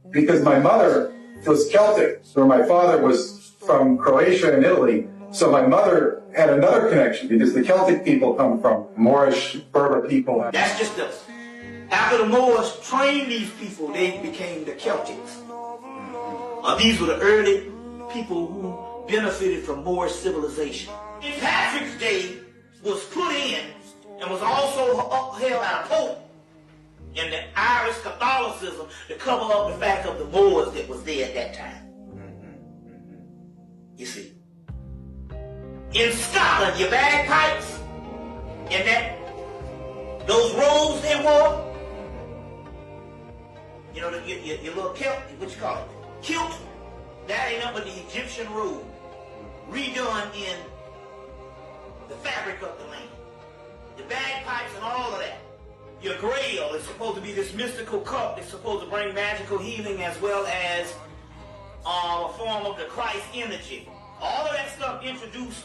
W: Because my mother
B: was Celtic, where my father was from Croatia and Italy. So my mother had another connection because the Celtic people come from Moorish, Berber people.
V: That's just us. After the Moors trained these people, they became the Celtics. These were the early people who benefited from Moorish civilization. St. Patrick's Day was put in and was also upheld by the Pope in the Irish Catholicism to cover up the fact of the Moors that was there at that time. You see. In Scotland, your bagpipes and those robes they wore, you know, your little kilt, what you call it? Kilt, that ain't nothing but the Egyptian robe redone in the fabric of the land. The bagpipes and all of that. Your grail is supposed to be this mystical cup that's supposed to bring magical healing as well as a form of the Christ energy. All of that stuff introduced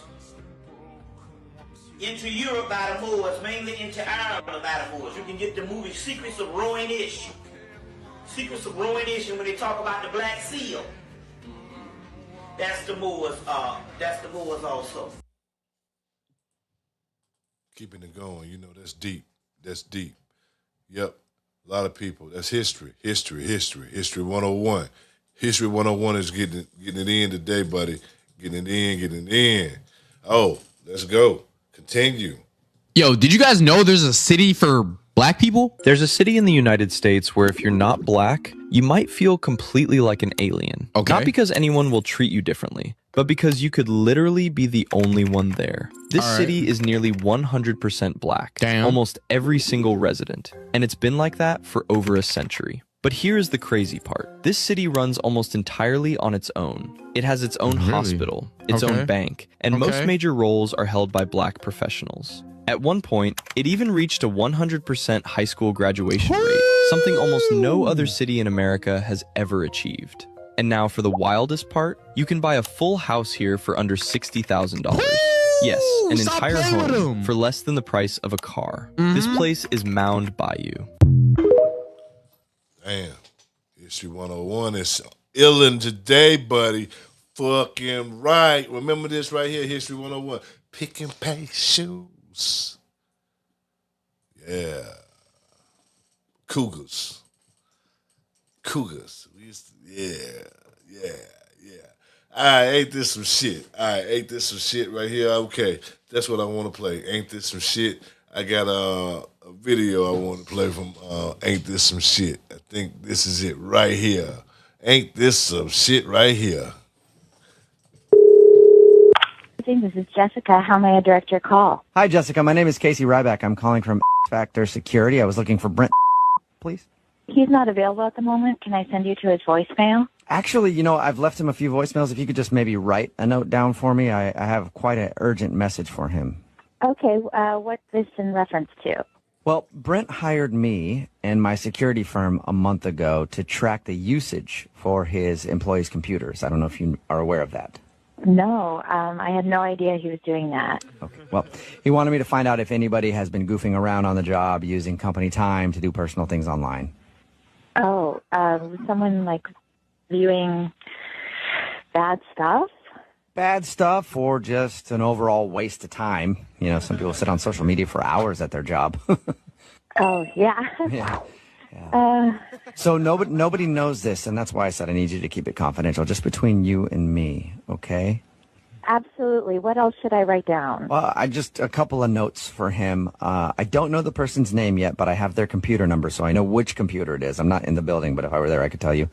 V: into Europe by the Moors, mainly into Ireland by the Moors. You can get the movie Secrets of Rowan-ish. Secrets of Rowan-ish, and when they talk about the Black Seal, that's the Moors. That's the Moors also.
A: Keeping it going, you know, that's deep. That's deep. Yep. A lot of people. That's history. History 101. History 101 is getting it in today, buddy. Getting it in. Oh, let's go. Continue.
C: Yo, did you guys know there's a city for black people?
W: There's a city in the United States where if you're not black, you might feel completely like an alien.
C: Okay.
W: Not because anyone will treat you differently, but because you could literally be the only one there. This city is nearly 100% black.
C: Damn.
W: Almost every single resident. And it's been like that for over a century. But here's the crazy part. This city runs almost entirely on its own. It has its own hospital, its own bank, and most major roles are held by black professionals. At one point, it even reached a 100% high school graduation rate, something almost no other city in America has ever achieved. And now for the wildest part, you can buy a full house here for under $60,000. Yes, an entire home for less than the price of a car. This place is Mound Bayou.
A: Damn. History 101 is illin' today, buddy. Fucking right. Remember this right here, History 101. Pick and pay shoes. Yeah. Cougars. We used to, yeah. All right, ain't this some shit? Right here? Okay, that's what I want to play. Ain't this some shit? I got a video I want to play from Ain't This Some Shit. I think this is it right here. Ain't this some shit right here?
X: This is Jessica. How may I direct your call?
Y: Hi, Jessica. My name is Casey Ryback. I'm calling from Factor Security. I was looking for Brent, please.
X: He's not available at the moment. Can I send you to his voicemail?
Y: Actually, you know, I've left him a few voicemails. If you could just maybe write a note down for me, I have quite an urgent message for him.
X: Okay, what's this in reference to?
Y: Well, Brent hired me and my security firm a month ago to track the usage for his employees' computers. I don't know if you are aware of that.
X: No, I had no idea he was doing that.
Y: Okay. Well, he wanted me to find out if anybody has been goofing around on the job using company time to do personal things online.
X: Oh, someone like viewing bad stuff?
Y: Bad stuff or just an overall waste of time. You know, some people sit on social media for hours at their job.
X: Oh, yeah.
Y: Yeah. So nobody knows this, and that's why I said I need you to keep it confidential, just between you and me, okay?
X: Absolutely. What else should I write down?
Y: Well, I just a couple of notes for him. I don't know the person's name yet, but I have their computer number, so I know which computer it is. I'm not in the building, but if I were there, I could tell you.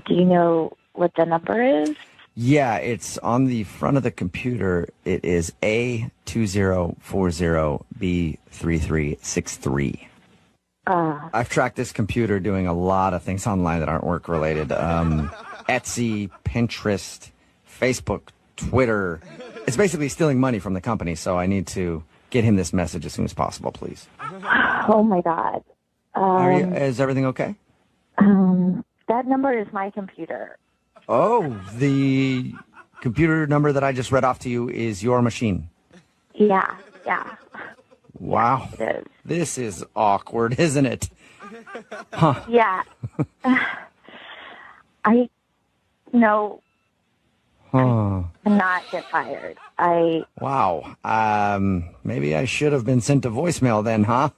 X: Do you know what the number is?
Y: Yeah, it's on the front of the computer. It is A2040B3363. I've tracked this computer doing a lot of things online that aren't work-related. Etsy, Pinterest, Facebook, Twitter. It's basically stealing money from the company, so I need to get him this message as soon as possible, please.
X: Oh, my God.
Y: Is everything okay?
X: That number is my computer.
Y: Oh, the computer number that I just read off to you is your machine.
X: Yeah.
Y: Wow.
X: It is.
Y: This is awkward, isn't it? Huh.
X: Yeah. No,
Y: Huh.
X: not get fired.
Y: Wow. Maybe I should have been sent a voicemail then, huh?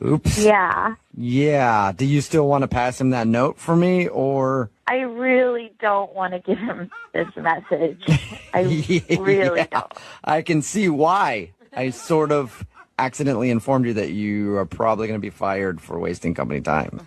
Y: Oops.
X: Yeah.
Y: Yeah. Do you still want to pass him that note for me, or?
X: I really don't want to give him this message. I really don't.
Y: I can see why. I sort of accidentally informed you that you are probably going to be fired for wasting company time.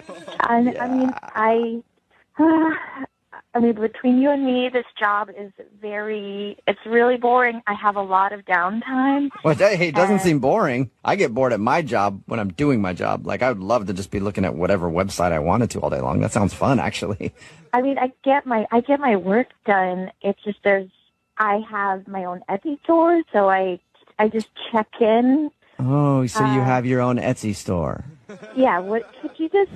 X: I mean, between you and me, this job is it's really boring. I have a lot of downtime.
Y: Well, hey, it doesn't seem boring. I get bored at my job when I'm doing my job. Like, I would love to just be looking at whatever website I wanted to all day long. That sounds fun, actually.
X: I mean, I get my work done. It's just I have my own Etsy store, so I just check in.
Y: Oh, so you have your own Etsy store.
X: Yeah, could you just,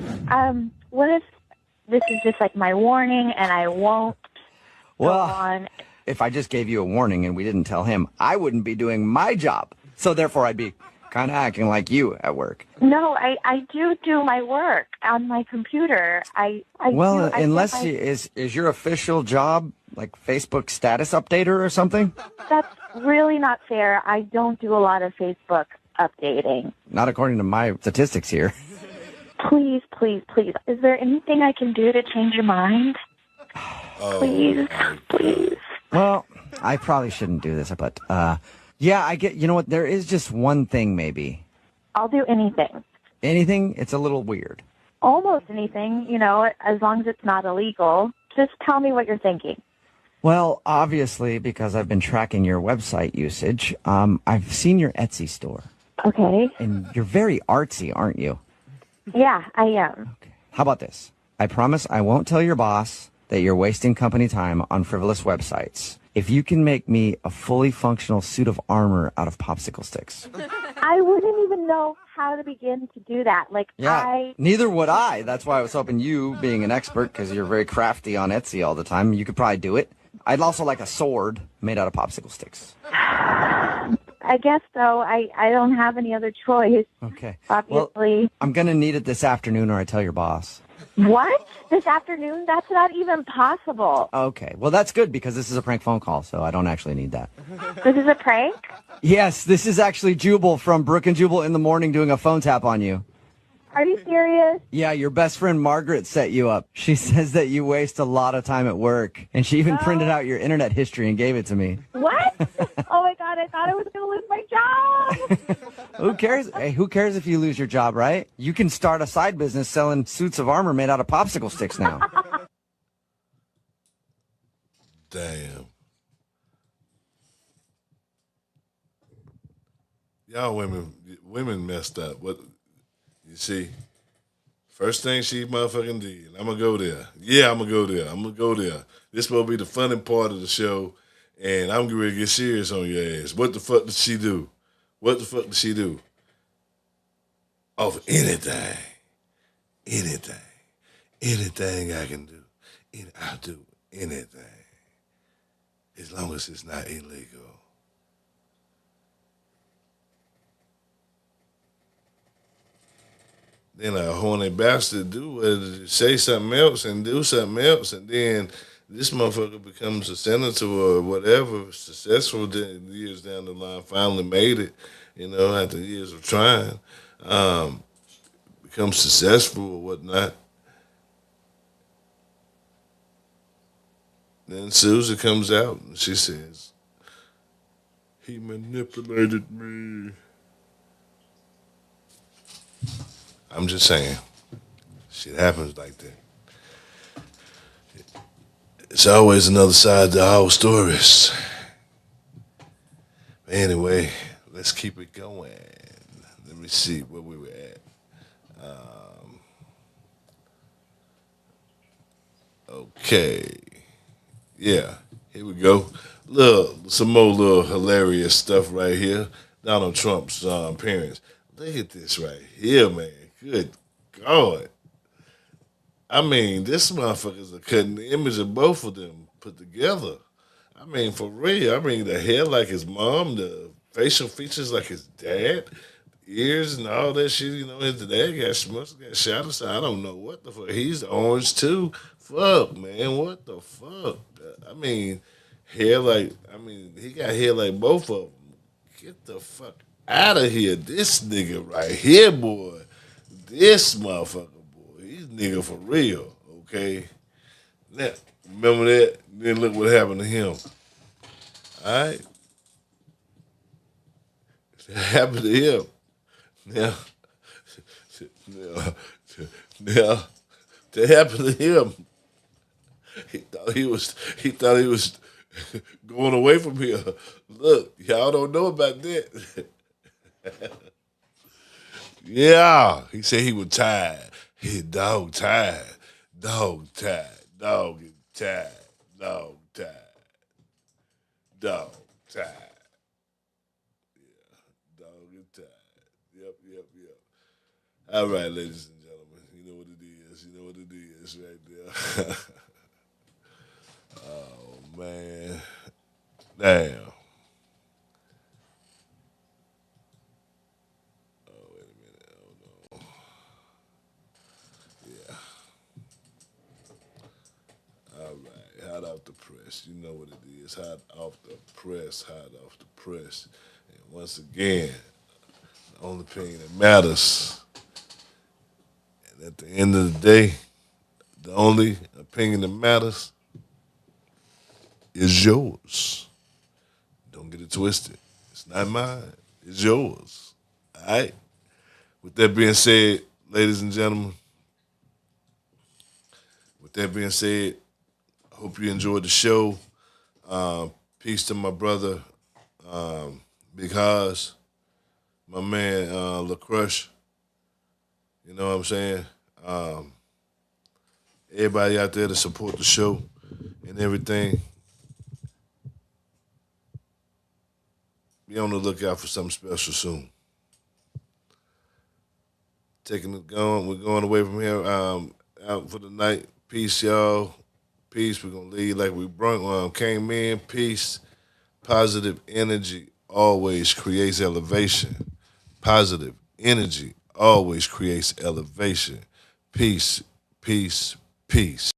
X: what if this is just like my warning and I won't go on?
Y: If I just gave you a warning and we didn't tell him, I wouldn't be doing my job. So therefore, I'd be kind of acting like you at work.
X: No, I do my work on my computer.
Y: Is your official job like Facebook status updater or something?
X: That's really not fair. I don't do a lot of Facebook updating.
Y: Not according to my statistics here.
X: Please, please, please. Is there anything I can do to change your mind? Please, please.
Y: Well, I probably shouldn't do this, but yeah, I get. You know what? There is just one thing, maybe.
X: I'll do anything.
Y: Anything? It's a little weird.
X: Almost anything, as long as it's not illegal. Just tell me what you're thinking.
Y: Well, obviously, because I've been tracking your website usage, I've seen your Etsy store.
X: Okay.
Y: And you're very artsy, aren't you?
X: Yeah, I am.
Y: Okay. How about this? I promise I won't tell your boss that you're wasting company time on frivolous websites. If you can make me a fully functional suit of armor out of popsicle sticks.
X: I wouldn't even know how to begin to do that.
Y: Neither would I. That's why I was hoping you, being an expert, because you're very crafty on Etsy all the time, you could probably do it. I'd also like a sword made out of popsicle sticks.
X: I guess so. I don't have any other choice.
Y: Okay.
X: Obviously.
Y: Well, I'm going to need it this afternoon or I tell your boss.
X: What? This afternoon? That's not even possible.
Y: Okay. Well, that's good because this is a prank phone call, so I don't actually need that.
X: This is a prank?
Y: Yes, this is actually Jubal from Brook and Jubal in the Morning doing a phone tap on you.
X: Are you serious?
Y: Yeah, your best friend Margaret set you up. She says that you waste a lot of time at work, and she even printed out your internet history and gave it to me.
X: What? Oh my God, I thought I was going to lose my job.
Y: Who cares? Hey, who cares if you lose your job, right? You can start a side business selling suits of armor made out of popsicle sticks now.
A: Damn. Y'all women messed up. What you see? First thing she motherfucking did. I'm gonna go there. Yeah, I'm gonna go there. I'm gonna go there. This will be the funny part of the show, and I'm going to get serious on your ass. What the fuck did she do? What the fuck did she do? Of anything. Anything I can do. I'll do anything. As long as it's not illegal. Then a horny bastard say something else and do something else, and then this motherfucker becomes a senator or whatever, successful years down the line, finally made it, after years of trying, becomes successful or whatnot. Then Susan comes out and she says, he manipulated me. I'm just saying, shit happens like that. It's always another side to our stories. But anyway, let's keep it going. Let me see where we were at. Okay. Yeah, here we go. Some more little hilarious stuff right here. Donald Trump's parents. Look at this right here, man. Good God. I mean, this motherfucker's a cutting image of both of them put together. I mean, for real. I mean, the hair like his mom, the facial features like his dad, ears and all that shit. His dad got shot. So I don't know what the fuck. He's orange too fuck, man? What the fuck? I mean, he got hair like both of them. Get the fuck out of here. This nigga right here, boy. This motherfucker, boy. He's nigga for real, okay? Now, remember that? Then look what happened to him. All right? That happened to him. Now, that happened to him. He thought he was going away from here. Look, y'all don't know about that. Yeah, he said he was tired. He dog tired. Dog tired. Dog is tired. Dog tired. Dog tired. Yeah, dog is tired. Yep. All right, ladies and gentlemen. You know what it is. You know what it is right there. Oh, man. Damn. Oh, wait a minute. Oh, no. Yeah. All right. Hot off the press. You know what it is. Hot off the press. Hot off the press. And once again, the only thing that matters, and at the end of the day, the only opinion that matters is yours. Don't get it twisted. It's not mine. It's yours. All right? With that being said, ladies and gentlemen, with that being said, I hope you enjoyed the show. Peace to my brother, Big Haas, my man, LaCrush. You know what I'm saying? Everybody out there to support the show and everything. Be on the lookout for something special soon. We're going away from here out for the night. Peace, y'all. Peace. We're going to leave like we came in. Peace. Positive energy always creates elevation. Positive energy always creates elevation. Peace, peace, peace.